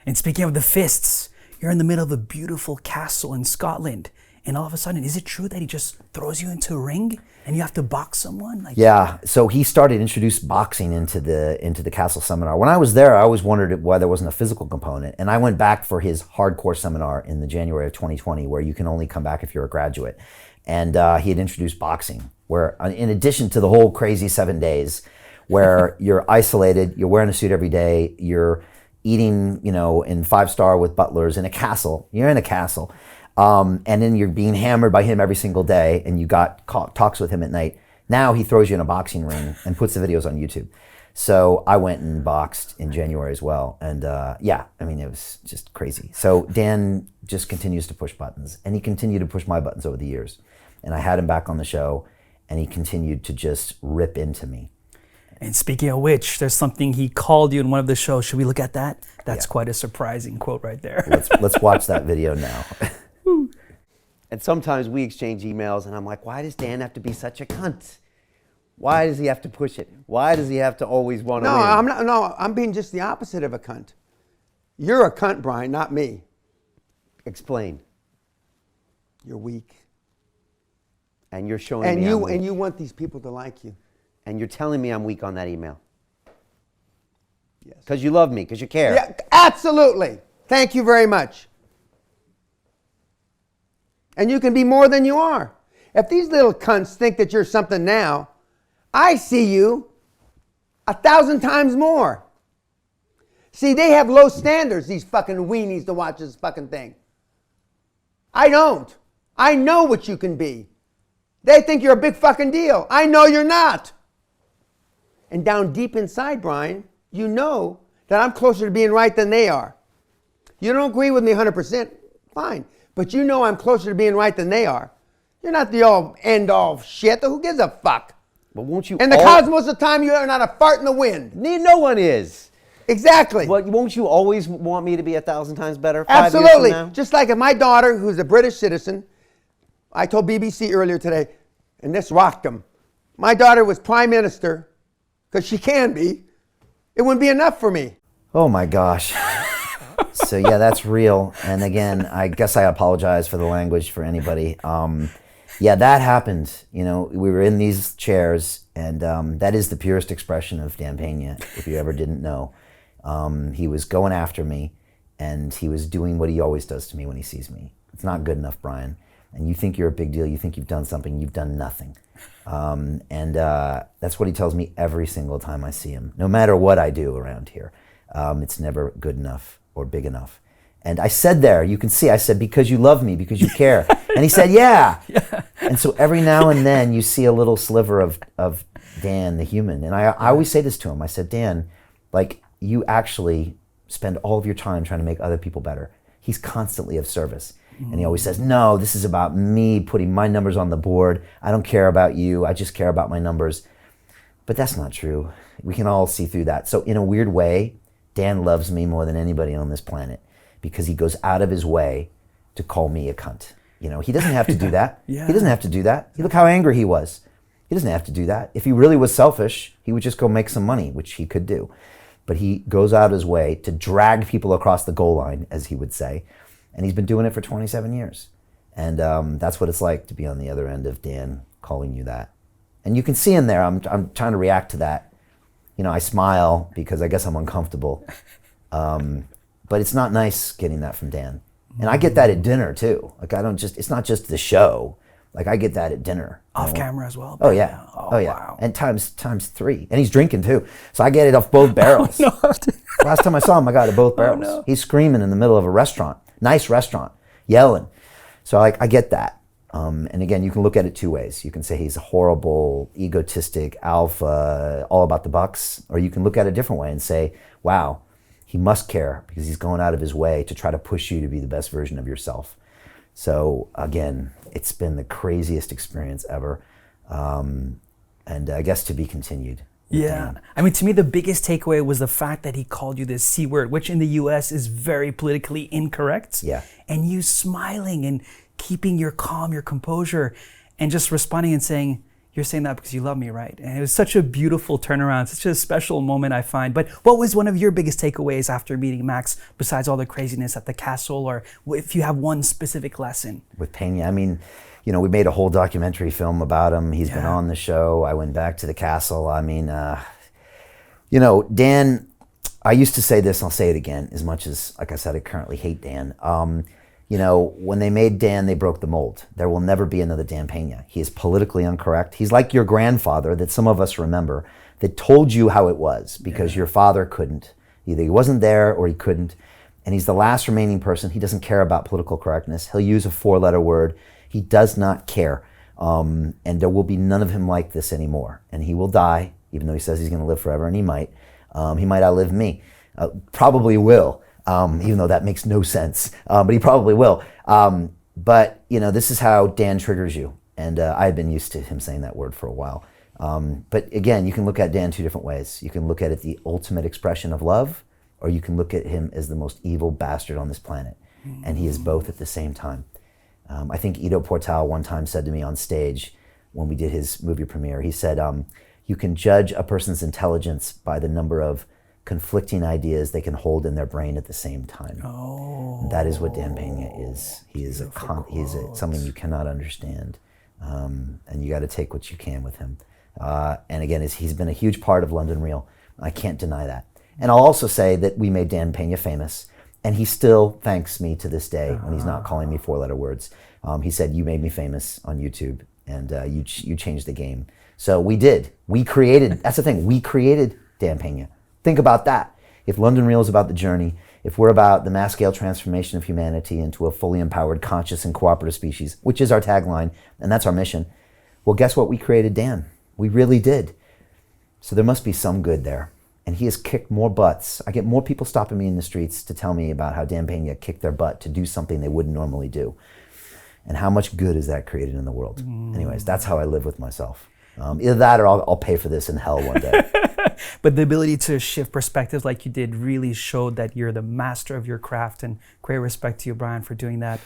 And speaking of the fists, you're in the middle of a beautiful castle in Scotland, and all of a sudden, is it true that he just throws you into a ring and you have to box someone? Yeah, so he started to introduce boxing into the castle seminar. When I was there, I always wondered why there wasn't a physical component, and I went back for his hardcore seminar in the January of 2020, where you can only come back if you're a graduate. And he had introduced boxing, where in addition to the whole crazy 7 days, where you're isolated, you're wearing a suit every day, you're eating, in 5-star with butlers in a castle. You're in a castle. And then you're being hammered by him every single day, and you got talks with him at night. Now he throws you in a boxing ring and puts the videos on YouTube. So I went and boxed in January as well. And it was just crazy. So Dan just continues to push buttons, and he continued to push my buttons over the years. And I had him back on the show, and he continued to just rip into me. And speaking of which, there's something he called you in one of the shows. Should we look at that? That's quite a surprising quote right there. Let's watch that video now. And sometimes we exchange emails, and I'm like, why does Dan have to be such a cunt? Why does he have to push it? Why does he have to always want to win? I'm being just the opposite of a cunt. You're a cunt, Brian, not me. Explain. You're weak. And you're showing me and you want these people to like you. And you're telling me I'm weak on that email. Yes. Because you love me, because you care. Yeah, absolutely. Thank you very much. And you can be more than you are. If these little cunts think that you're something now, I see you 1,000 times more. See, they have low standards, these fucking weenies to watch this fucking thing. I don't. I know what you can be. They think you're a big fucking deal. I know you're not. And down deep inside, Brian, you know that I'm closer to being right than they are. You don't agree with me 100%, fine. But you know I'm closer to being right than they are. You're not the all-end-all shit. Who gives a fuck? But won't you? In the cosmos of time, you are not a fart in the wind. No one is. Exactly. Well, won't you always want me to be 1,000 times better? Absolutely. Just like if my daughter, who's a British citizen, I told BBC earlier today, and this rocked them. My daughter was prime minister, because she can be. It wouldn't be enough for me. Oh my gosh. So yeah, that's real. And again, I guess I apologize for the language for anybody. Yeah, that happened. We were in these chairs, and that is the purest expression of Dan Pena, if you ever didn't know. He was going after me, and he was doing what he always does to me when he sees me. It's not good enough, Brian. And you think you're a big deal, you think you've done something, you've done nothing. And that's what he tells me every single time I see him, no matter what I do around here. It's never good enough or big enough. And I said there, you can see, I said, because you love me, because you care. And he said, yeah. And so every now and then you see a little sliver of Dan, the human. And I always say this to him. I said, Dan, you actually spend all of your time trying to make other people better. He's constantly of service. And he always says, no, this is about me putting my numbers on the board. I don't care about you. I just care about my numbers. But that's not true. We can all see through that. So in a weird way, Dan loves me more than anybody on this planet, because he goes out of his way to call me a cunt. He doesn't have to do that. Yeah. He doesn't have to do that. Look how angry he was. He doesn't have to do that. If he really was selfish, he would just go make some money, which he could do. But he goes out of his way to drag people across the goal line, as he would say. And he's been doing it for 27 years. And that's what it's like to be on the other end of Dan calling you that. And you can see in there, I'm trying to react to that. I smile because I guess I'm uncomfortable. But it's not nice getting that from Dan. And I get that at dinner too. It's not just the show. I get that at dinner. Off camera as well? Oh yeah. Oh yeah. Wow. And times 3. And he's drinking too. So I get it off both barrels. No. Last time I saw him, I got it both barrels. No. He's screaming in the middle of a restaurant. Nice restaurant. Yelling. So I get that. And again, you can look at it two ways. You can say he's a horrible, egotistic, alpha, all about the bucks. Or you can look at it a different way and say, wow, he must care because he's going out of his way to try to push you to be the best version of yourself. So again, it's been the craziest experience ever. And I guess to be continued. Yeah. I mean, to me, the biggest takeaway was the fact that he called you this C word, which in the US is very politically incorrect. Yeah. And you smiling and keeping your calm, your composure, and just responding and saying, you're saying that because you love me, right? And it was such a beautiful turnaround, such a special moment, I find. But what was one of your biggest takeaways after meeting Max, besides all the craziness at the castle, or if you have one specific lesson? With Pena, I mean, you know, we made a whole documentary film about him. He's been on the show. I went back to the castle. I mean, you know, Dan, I used to say this, I'll say it again, as much as, like I said, I currently hate Dan. You know, when they made Dan, they broke the mold. There will never be another Dan Pena. He is politically incorrect. He's like your grandfather that some of us remember that told you how it was because your father couldn't. Either he wasn't there or he couldn't. And he's the last remaining person. He doesn't care about political correctness. He'll use a 4-letter word. He does not care. And there will be none of him like this anymore. And he will die, even though he says he's going to live forever, and he might. He might outlive me. Probably will. Even though that makes no sense, but he probably will. But you know, this is how Dan triggers you, and I had been used to him saying that word for a while. But again, you can look at Dan two different ways. You can look at it the ultimate expression of love, or you can look at him as the most evil bastard on this planet, and he is both at the same time. I think Ido Portal one time said to me on stage when we did his movie premiere, he said, you can judge a person's intelligence by the number of conflicting ideas they can hold in their brain at the same time. Oh, that is what Dan Pena is. He is something you cannot understand, and you got to take what you can with him. And again, he's been a huge part of London Real. I can't deny that. And I'll also say that we made Dan Pena famous, and he still thanks me to this day when he's not calling me 4-letter words. He said, "You made me famous on YouTube, and you changed the game." So we did. We created. That's the thing. We created Dan Pena. Think about that. If London Real is about the journey, if we're about the mass-scale transformation of humanity into a fully empowered, conscious, and cooperative species, which is our tagline, and that's our mission, well, guess what? We created Dan. We really did. So there must be some good there. And he has kicked more butts. I get more people stopping me in the streets to tell me about how Dan Pena kicked their butt to do something they wouldn't normally do. And how much good has that created in the world? Anyways, that's how I live with myself. Either that or I'll pay for this in hell one day. But the ability to shift perspectives like you did really showed that you're the master of your craft, and great respect to you, Brian, for doing that.